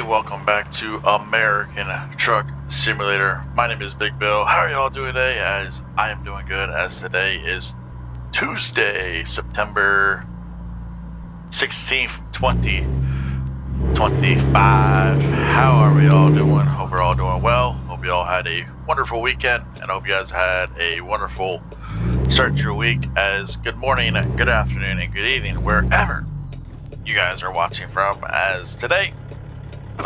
welcome back to American Truck Simulator. My name is Big Bill. How are y'all doing today? As I am doing good, as today is Tuesday, September 16th, 2025. How are we all doing? Hope we're all doing well. Hope you all had a wonderful weekend, and hope you guys had a wonderful start to your week. As good morning, good afternoon, and good evening, wherever you guys are watching from. As today we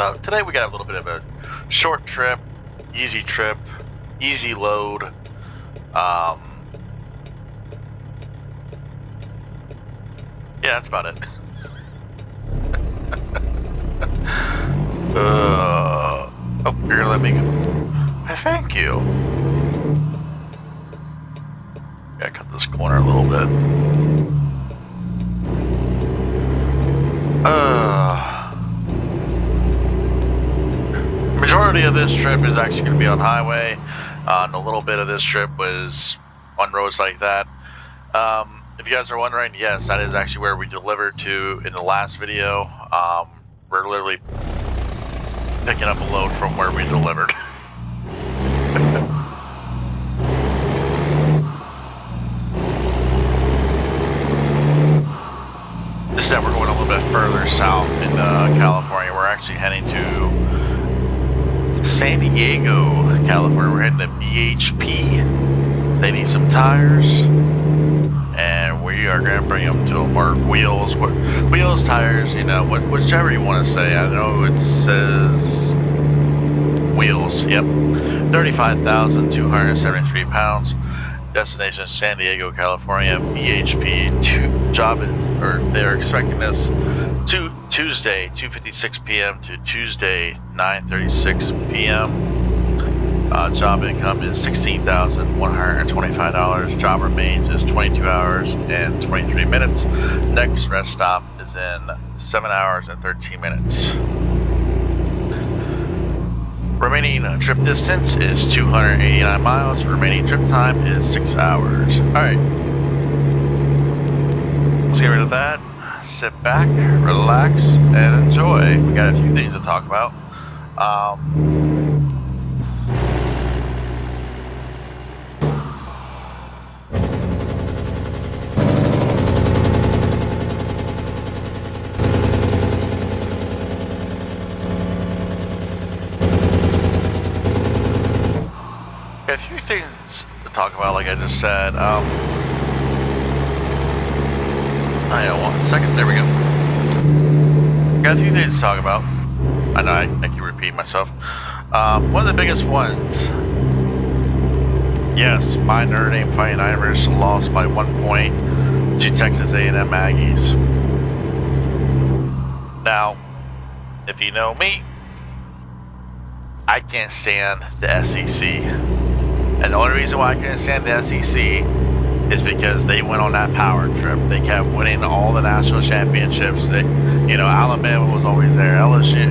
got a little bit of a short trip, easy load. Yeah, that's about it. Oh, you're gonna let me go? Thank you. Gotta cut this corner a little bit. Majority of this trip is actually going to be on highway, and a little bit of this trip was on roads like that. If you guys are wondering, yes, that is actually where we delivered to in the last video. We're literally picking up a load from where we delivered. This time we're going a little bit further south in California. We're actually heading to San Diego, California. We're heading to BHP. They need some tires, and we are going to bring them to them, or wheels, tires, you know, whichever you want to say. I know it says wheels. Yep, 35,273 pounds. Destination San Diego, California. BHP. They're expecting us to Tuesday 2:56 p.m. to Tuesday 9:36 p.m. Job income is $16,125. Job remains is 22 hours and 23 minutes. Next rest stop is in 7 hours and 13 minutes. Remaining trip distance is 289 miles. Remaining trip time is 6 hours. Alright. Let's get rid of that. Sit back, relax, and enjoy. We got a few things to talk about. A few things to talk about, like I just said. One second, there we go. Got a few things to talk about. I know I keep repeating myself. One of the biggest ones. Yes, my Notre Dame Fighting Irish lost by 1 point to Texas A&M Aggies. Now, if you know me, I can't stand the SEC. And the only reason why I can't stand the SEC is because they went on that power trip. They kept winning all the national championships. Alabama was always there. LSU,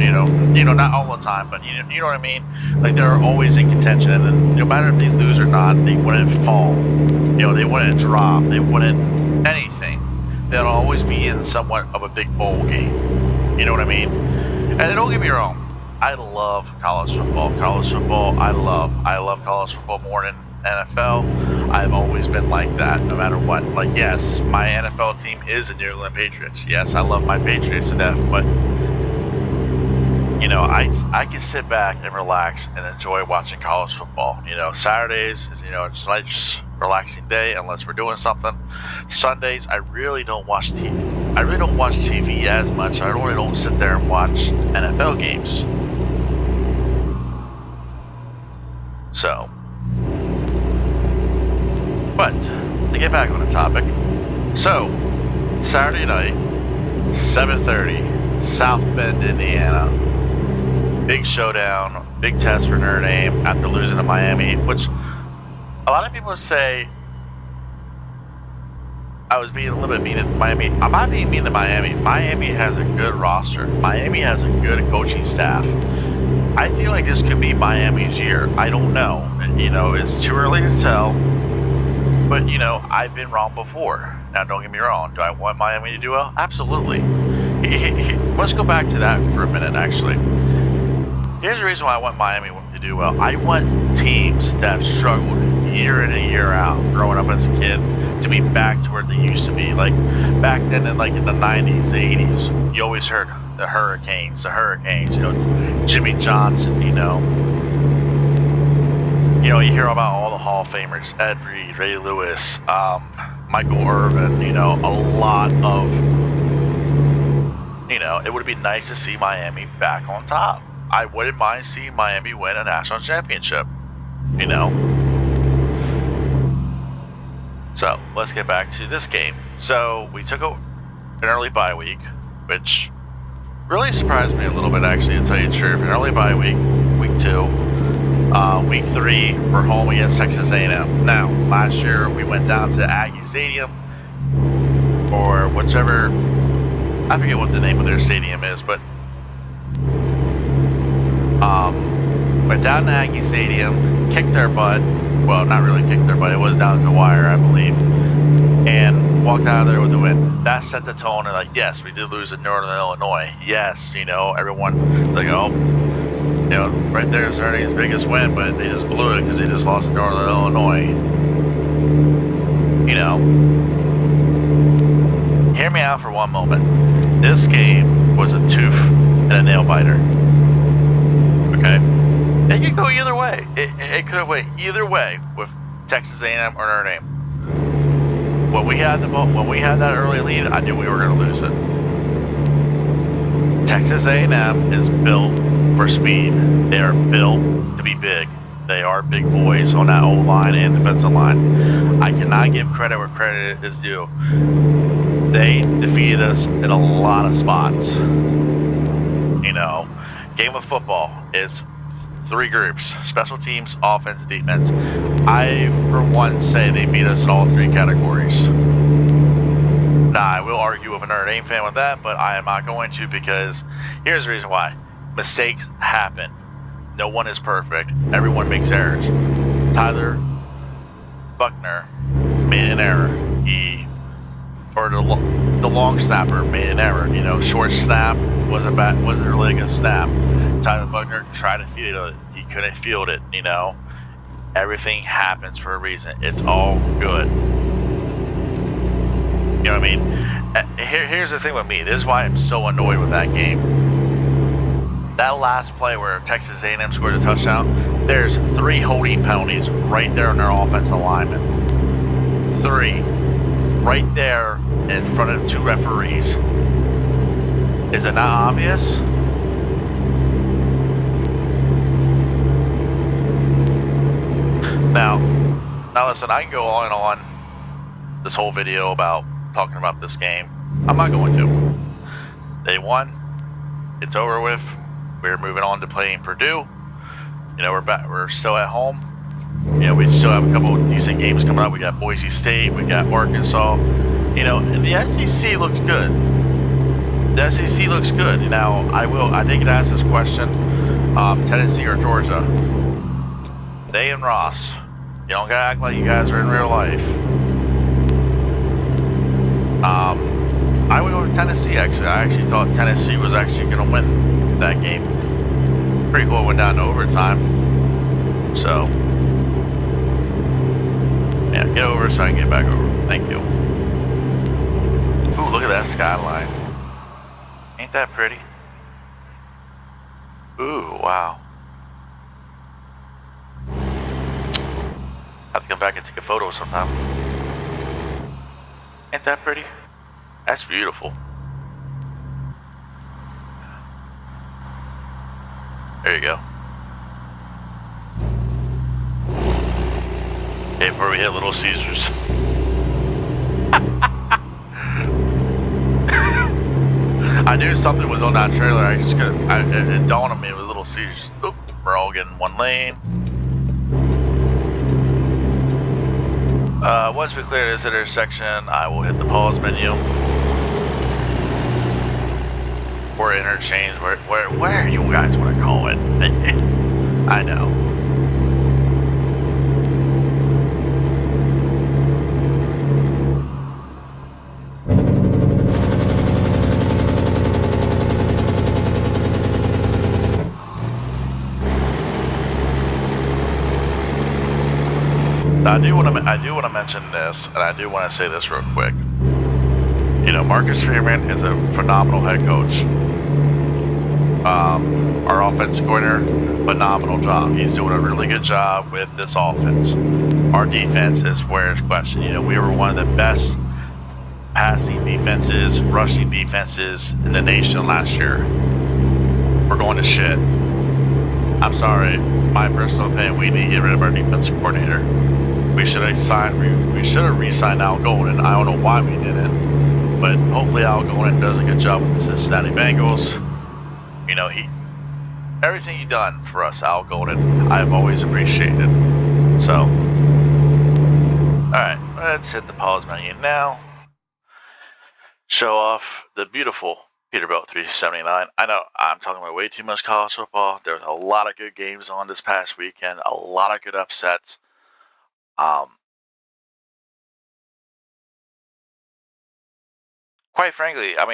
not all the time, but you know what I mean? Like, they're always in contention, and then no matter if they lose or not, they wouldn't fall. They wouldn't drop. They wouldn't anything. They'll always be in somewhat of a big bowl game. You know what I mean? And don't get me wrong, I love college football. I love college football more than NFL. I've always been like that, no matter what. Like, yes, my NFL team is the New England Patriots. Yes, I love my Patriots to death, but I can sit back and relax and enjoy watching college football. Saturdays is it's a nice relaxing day unless we're doing something. Sundays, I really don't watch TV. I really don't watch TV as much. I really don't sit there and watch NFL games. So, but to get back on the topic, so Saturday night, 7:30, South Bend, Indiana. Big showdown, big test for Notre Dame after losing to Miami, which a lot of people say I was being a little bit mean to Miami. I'm not being mean to Miami. Miami has a good roster. Miami has a good coaching staff. I feel like this could be Miami's year. I don't know. It's too early to tell. But, I've been wrong before. Now, don't get me wrong. Do I want Miami to do well? Absolutely. Let's go back to that for a minute, actually. Here's the reason why I want Miami to do well. I want teams that have struggled year in and year out, growing up as a kid, to be back to where they used to be. Like back then, in the 90s, the 80s, you always heard the Hurricanes. You know, Jimmy Johnson. You hear about all the Hall of Famers: Ed Reed, Ray Lewis, Michael Irvin. You know, a lot of. It would be nice to see Miami back on top. I wouldn't mind seeing Miami win a national championship, So, let's get back to this game. So, we took an early bye week, which really surprised me a little bit, actually, to tell you the truth. An early bye week, week 2. Week 3, we're home against Texas A&M. Now, last year, we went down to Aggie Stadium, or whichever, I forget what the name of their stadium is, but went down to Aggie Stadium, kicked their butt. Well, not really kicked their butt. It was down to the wire, I believe. And walked out of there with a win. That set the tone. And like, yes, we did lose in Northern Illinois. Yes, everyone's like, oh, right there is Ernie's biggest win, but they just blew it because they just lost to Northern Illinois. Hear me out for one moment. This game was a tooth and a nail biter. Okay, it could go either way. It could have went either way with Texas A&M or Notre Dame. When we had that early lead, I knew we were going to lose it. Texas A&M is built for speed. They are built to be big. They are big boys on that O-line and defensive line. I cannot give credit where credit is due. They defeated us in a lot of spots. Game of football is 3 groups: special teams, offense, defense. I, for one, say they beat us in all 3 categories. Now, I will argue with a Notre Dame fan with that, but I am not going to, because here's the reason why. Mistakes happen. No one is perfect. Everyone makes errors. Tyler Buckner made an error. The long snapper made an error. Short snap wasn't really a good snap. Tyler Buckner tried to field it. He couldn't field it. Everything happens for a reason. It's all good. You know what I mean? Here's the thing with me. This is why I'm so annoyed with that game. That last play where Texas A&M scored a touchdown, there's 3 holding penalties right there on their offensive lineman. 3. Right there in front of 2 referees. Is it not obvious? Now listen, I can go on and on this whole video about talking about this game. I'm not going to. They won. It's over with. We're moving on to playing Purdue. We're back. We're still at home. We still have a couple of decent games coming up. We got Boise State. We got Arkansas. And the SEC looks good. The SEC looks good. Now, I did get asked this question: Tennessee or Georgia? They and Ross. You don't gotta act like you guys are in real life. I would go with Tennessee, actually. I actually thought Tennessee was actually going to win that game. Pretty cool. It went down to overtime. So, yeah, get over so I can get back over. Thank you. Ooh, look at that skyline. Ain't that pretty? Ooh, wow. Have to come back and take a photo sometime. Ain't that pretty? That's beautiful. There you go. Okay, before we hit Little Caesars. I knew something was on that trailer. It dawned on me it was Little Caesars. Oop, we're all getting one lane. Once we clear this intersection, I will hit the pause menu. Or interchange, where you guys want to call it. I know. I do want to mention this, and I do want to say this real quick. You know, Marcus Freeman is a phenomenal head coach. Our offense coordinator, phenomenal job. He's doing a really good job with this offense. Our defense is where it's questioned. You know, we were one of the best passing defenses, rushing defenses in the nation last year. We're going to shit. I'm sorry. My personal opinion, we need to get rid of our defensive coordinator. We should have re-signed Al Golden. I don't know why we didn't, but hopefully Al Golden does a good job with the Cincinnati Bengals. You know, everything he's done for us, Al Golden, I've always appreciated. So, alright, let's hit the pause menu now. Show off the beautiful Peterbilt 379. I know I'm talking about way too much college football. There was a lot of good games on this past weekend, a lot of good upsets. Quite frankly, and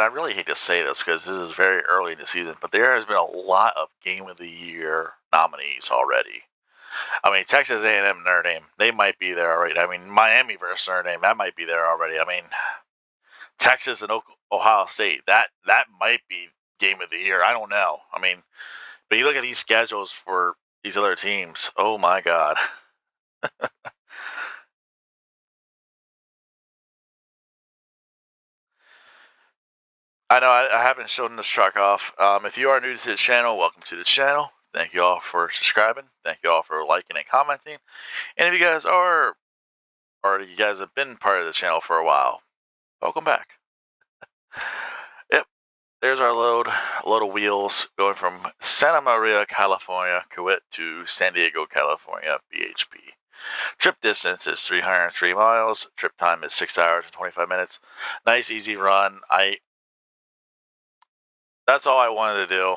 I really hate to say this because this is very early in the season, but there has been a lot of Game of the Year nominees already. I mean, Texas A&M, Notre Dame, they might be there already. I mean, Miami versus Notre Dame, that might be there already. I mean, Texas and Ohio State, that might be Game of the Year. I don't know. I mean, but you look at these schedules for these other teams. Oh my God. I know I haven't shown this truck off. If you are new to the channel, welcome to the channel. Thank you all for subscribing. Thank you all for liking and commenting. And if you guys are, or you guys have been part of the channel for a while, welcome back. Yep, there's our load of wheels going from Santa Maria, California, Kuwait to San Diego, California, BHP. Trip distance is 303 miles. Trip time is 6 hours and 25 minutes. Nice, easy run. That's all I wanted to do.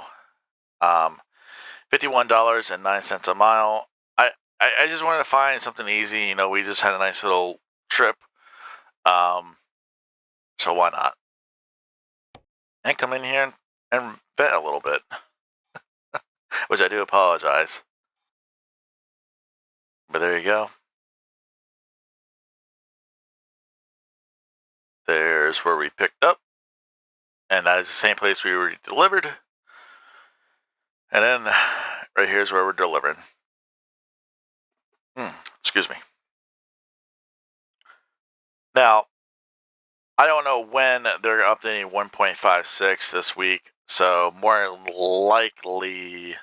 $51.09 a mile. I just wanted to find something easy. You know, we just had a nice little trip. So why not? And come in here and bet a little bit. Which I do apologize. But there you go. There's where we picked up. And that is the same place we were delivered. And then right here is where we're delivering. Excuse me. Now, I don't know when they're updating 1.56 this week, so more likely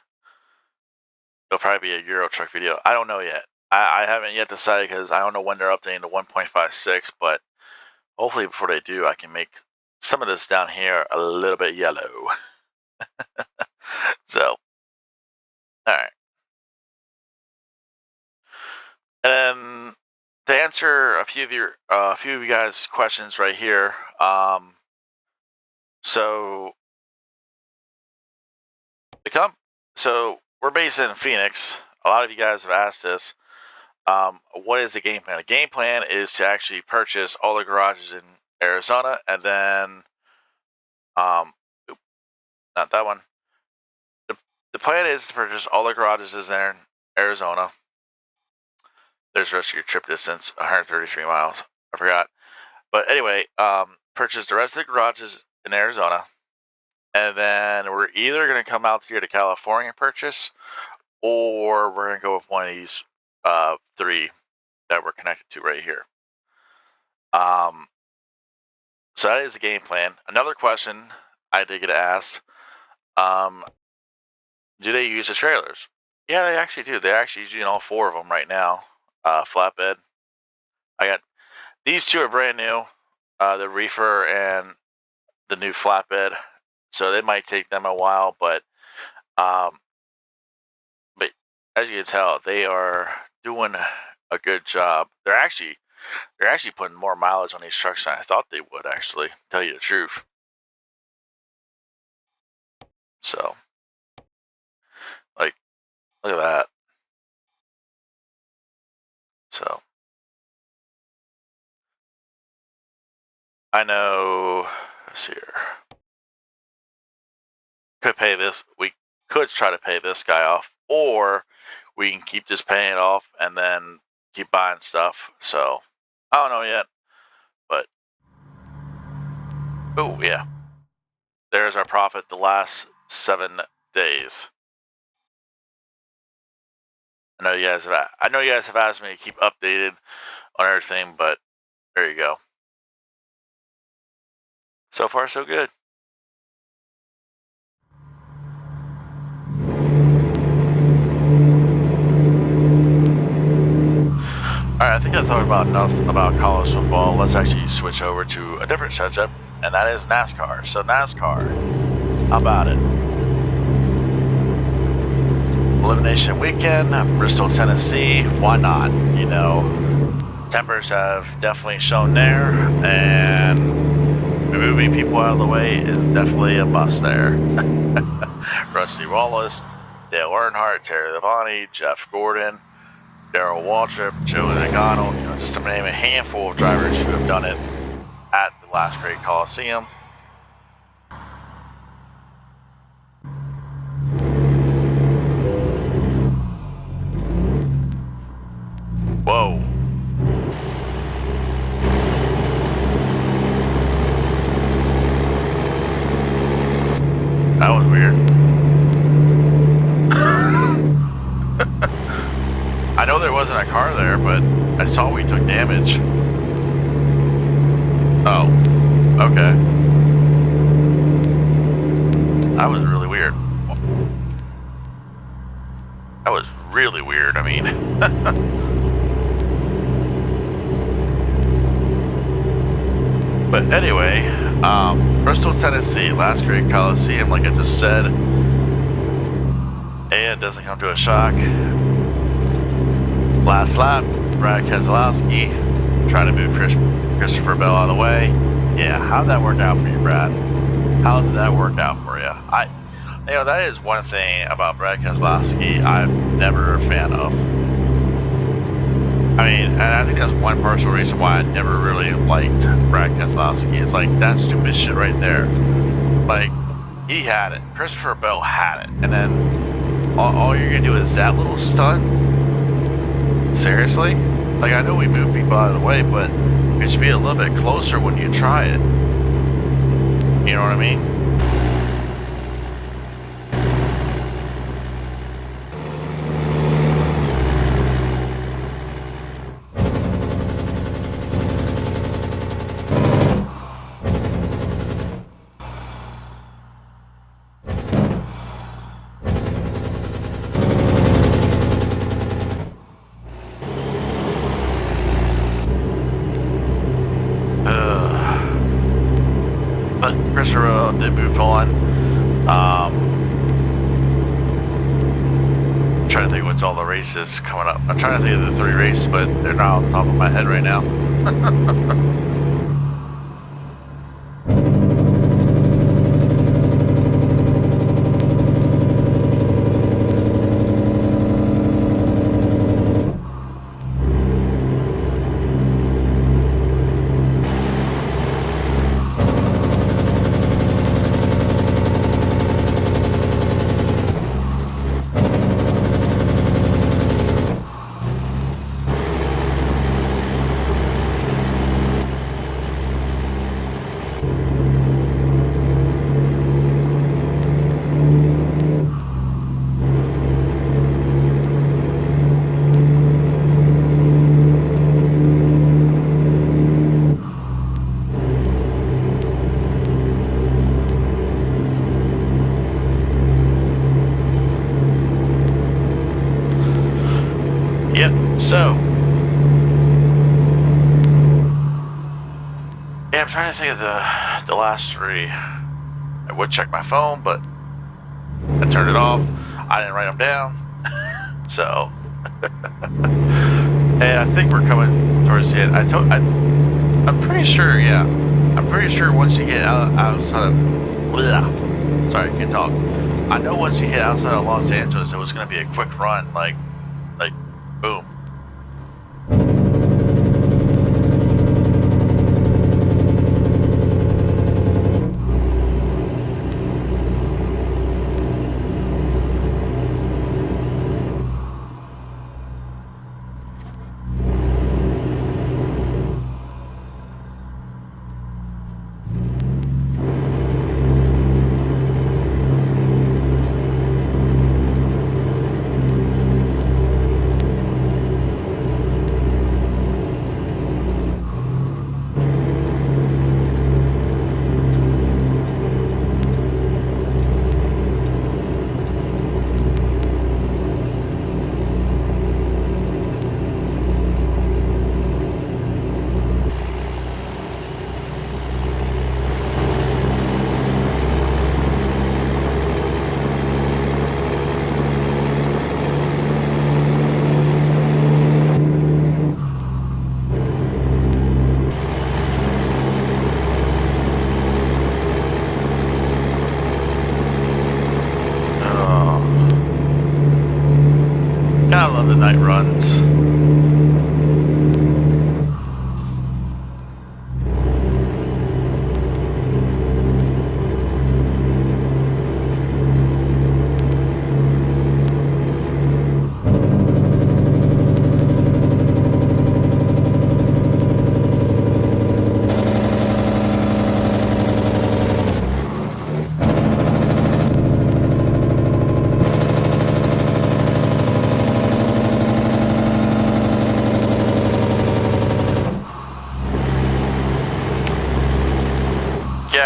it'll probably be a Euro Truck video. I don't know yet. I haven't yet decided because I don't know when they're updating to 1.56, but hopefully before they do, I can make some of this down here a little bit yellow. So, all right. And to answer a few of you guys' questions right here, so we're based in Phoenix. A lot of you guys have asked this. What is the game plan? The game plan is to actually purchase all the garages in Arizona, and then, not that one. The plan is to purchase all the garages in Arizona. There's the rest of your trip distance, 133 miles. I forgot. But anyway, purchase the rest of the garages in Arizona. And then we're either going to come out here to California and purchase, or we're going to go with one of these 3 that we're connected to right here. So that is the game plan. Another question I did get asked, do they use the trailers? Yeah, they actually do. They're actually using all 4 of them right now. Flatbed. I got these 2 are brand new, the reefer and the new flatbed. So they might take them a while, but as you can tell, they are doing a good job. They're actually putting more mileage on these trucks than I thought they would, actually, tell you the truth. So, like, look at that. So, I know, let's see here. We could try to pay this guy off, or we can keep just paying it off and then keep buying stuff. So I don't know yet, but oh yeah, there's our profit the last 7 days. I know you guys have asked me to keep updated on everything, but there you go. So far, so good. Alright, I think I thought about enough about college football. Let's actually switch over to a different subject, and that is NASCAR. So NASCAR, how about it? Elimination weekend, Bristol, Tennessee. Why not? You know, tempers have definitely shown there, and removing people out of the way is definitely a must there. Rusty Wallace, Dale Earnhardt, Terry Labonte, Jeff Gordon, Darrell Waltrip, Joey Logano, just to name a handful of drivers who have done it at the last Great Coliseum. Whoa. That was weird. I know there wasn't a car there, but I saw we took damage. Oh, okay. That was really weird. That was really weird, I mean. But anyway, Bristol, Tennessee, last Great Coliseum, like I just said. And it doesn't come to a shock. Last lap, Brad Keselowski trying to move Christopher Bell out of the way. Yeah, how'd that work out for you, Brad? How did that work out for you? That is one thing about Brad Keselowski I'm never a fan of. I mean, and I think that's one partial reason why I never really liked Brad Keselowski. It's like, that stupid shit right there. Like, he had it. Christopher Bell had it. And then all you're going to do is that little stunt? Seriously? Like, I know we move people out of the way, but it should be a little bit closer when you try it. You know what I mean? Christopher did move on. I'm trying to think what's all the races coming up. I'm trying to think of the 3 races, but they're not on the top of my head right now. So, yeah, I'm trying to think of the last 3. I would check my phone, but I turned it off. I didn't write them down. So, and I think we're coming towards the end. I'm pretty sure, yeah. I'm pretty sure once you get outside of, sorry, I can't talk. I know once you hit outside of Los Angeles, it was going to be a quick run, like boom.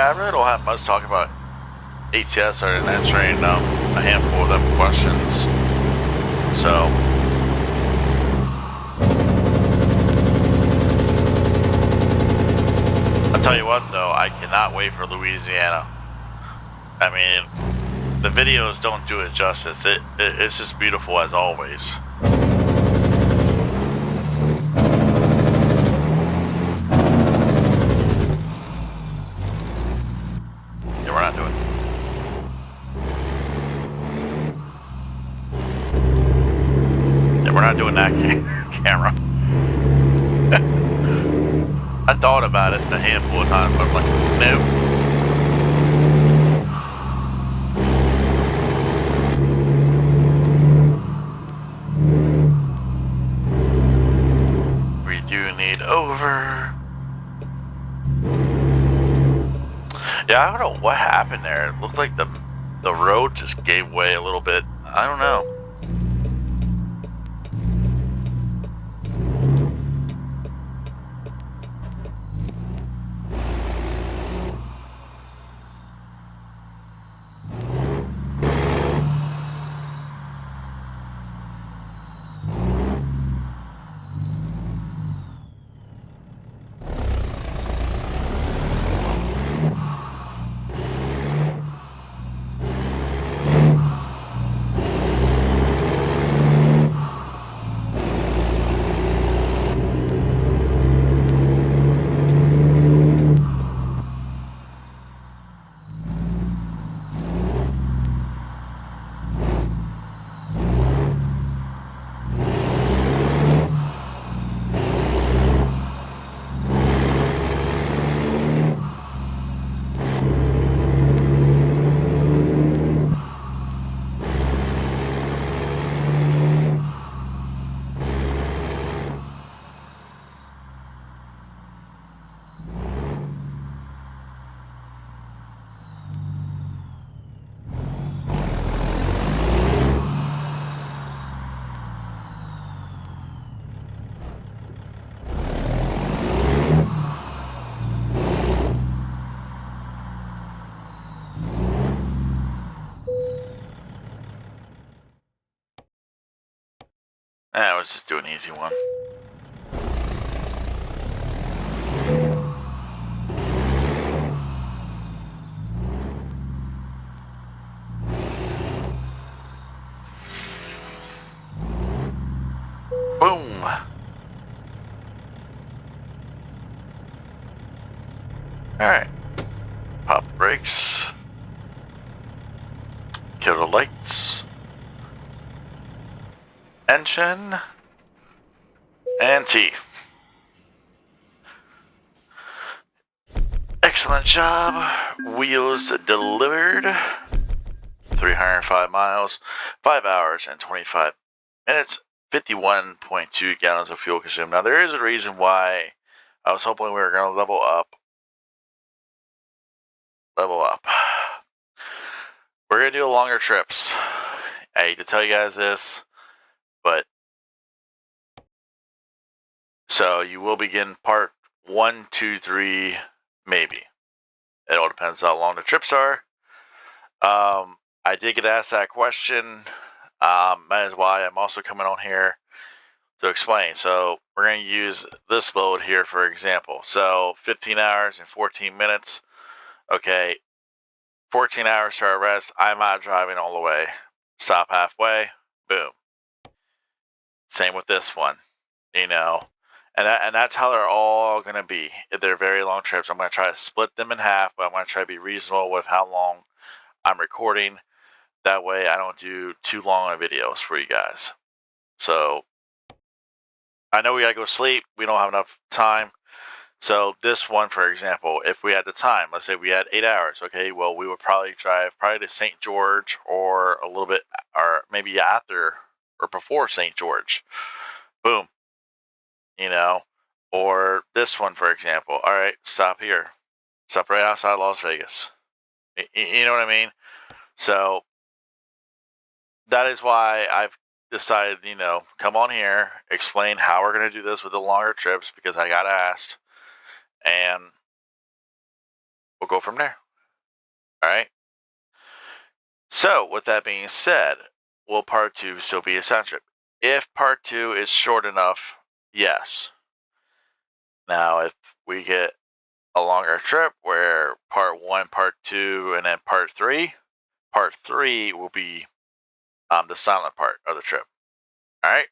Yeah, I really don't have much to talk about ATS other than answering a handful of them questions. So, I'll tell you what though, I cannot wait for Louisiana. I mean, the videos don't do it justice. It's just beautiful as always. Yeah, we're not doing it. Yeah, we're not doing that camera. I thought about it a handful of times, but I'm like, nope. We do need over. Yeah, I don't know what happened there. It looked like the road just gave way a little bit. I don't know. I was just doing an easy one. Boom. Alright. Pop the brakes. Kill the lights. Engine. And T. Excellent job. Wheels delivered. 305 miles, 5 hours and 25 minutes, 51.2 gallons of fuel consumed. Now, there is a reason why I was hoping we were going to level up. We're going to do longer trips. I hate to tell you guys this, but so you will begin part 1, 2, 3, maybe. It all depends how long the trips are. I did get asked that question. That is why I'm also coming on here to explain. So we're going to use this load here, for example. So 15 hours and 14 minutes. Okay, 14 hours to our rest. I'm not driving all the way. Stop halfway. Boom. Same with this one, you know. And that's how they're all going to be. If they're very long trips, I'm going to try to split them in half, but I'm going to try to be reasonable with how long I'm recording. That way I don't do too long of videos for you guys. So I know we got to go sleep. We don't have enough time. So this one, for example, if we had the time, let's say we had 8 hours, okay, well, we would probably drive to St. George or a little bit, or maybe after or before St. George. Boom. You know, or this one, for example. All right, stop here. Stop right outside Las Vegas. You know what I mean? So that is why I've decided, come on here, explain how we're going to do this with the longer trips because I got asked. And we'll go from there. All right. So, with that being said, will part 2 still be a sound trip? If part 2 is short enough, yes. Now, if we get a longer trip where part 1, part 2, and then part 3 will be the silent part of the trip. All right.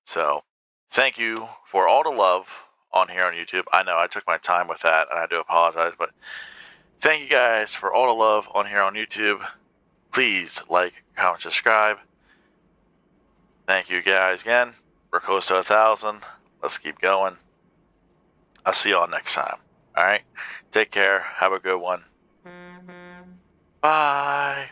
So, thank you for all the love on here on YouTube. I know I took my time with that, and I do apologize, but thank you guys for all the love on here on YouTube. Please like, comment, subscribe. Thank you guys again. We're close to 1,000. Let's keep going. I'll see y'all next time. All right. Take care. Have a good one. Bye.